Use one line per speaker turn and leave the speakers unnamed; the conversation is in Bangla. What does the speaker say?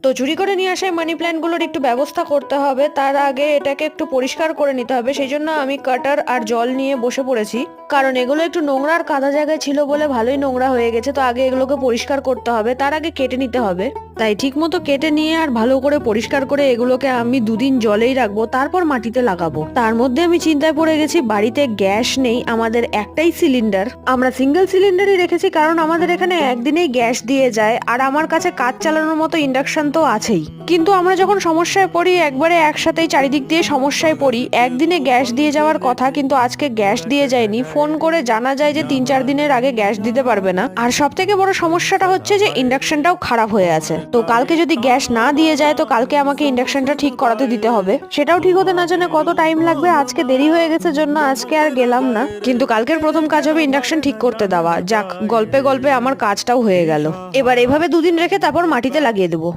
তো চুরি করে নিয়ে আসা মানি প্ল্যান্টগুলোর একটু ব্যবস্থা করতে হবে, তার আগে এটাকে একটু পরিষ্কার করে নিতে হবে। সেই জন্য আমি কাটার আর জল নিয়ে বসে পড়েছি, কারণ এগুলো একটু নোংরা আর কাদা জায়গায় ছিল বলে ভালোই নোংরা হয়ে গেছে। তো আগে এগুলোকে পরিষ্কার করতে হবে, তার আগে কেটে নিতে হবে। তাই ঠিক মতো কেটে নিয়ে আর ভালো করে পরিষ্কার করে এগুলোকে আমি 2 দিন জলেই রাখবো, তারপর মাটিতে লাগাবো। তার মধ্যে আমি চিন্তায় পড়ে গেছি, বাড়িতে গ্যাস নেই, আমাদের একটাই সিলিন্ডার। আমরা সিঙ্গেল সিলিন্ডারই রেখেছি, কারণ আমাদের এখানে একদিনেই গ্যাস দিয়ে যায়, আর আমার কাছে কাজ চালানোর মতো ইন্ডাকশন তো আছেই। কিন্তু আমরা যখন সমস্যায় পড়ি, একবারে একসাথেই চারিদিক দিয়ে সমস্যায় পড়ি। একদিনে গ্যাস দিয়ে যাওয়ার কথা, কিন্তু আজকে গ্যাস দিয়ে যায়নি। ফোন করে জানা যায় যে 3-4 দিনের আগে গ্যাস দিতে পারবে না। আর সব থেকে বড় সমস্যাটা হচ্ছে যে ইন্ডাকশনটাও খারাপ হয়ে আছে। তো কালকে যদি গ্যাস না দিয়ে যায়, তো কালকে আমাকে ইন্ডাকশনটা ঠিক করাতে দিতে হবে। সেটাও ঠিক হতে না জানে কত টাইম লাগবে। আজকে দেরি হয়ে গেছে জন্য আজকে আর গেলাম না, কিন্তু কালকের প্রথম কাজ হবে ইন্ডাকশন ঠিক করতে দেওয়া। যাক, গল্পে গল্পে আমার কাজটাও হয়ে গেল। এবার এভাবে 2 দিন রেখে তারপর মাটিতে লাগিয়ে দেবো।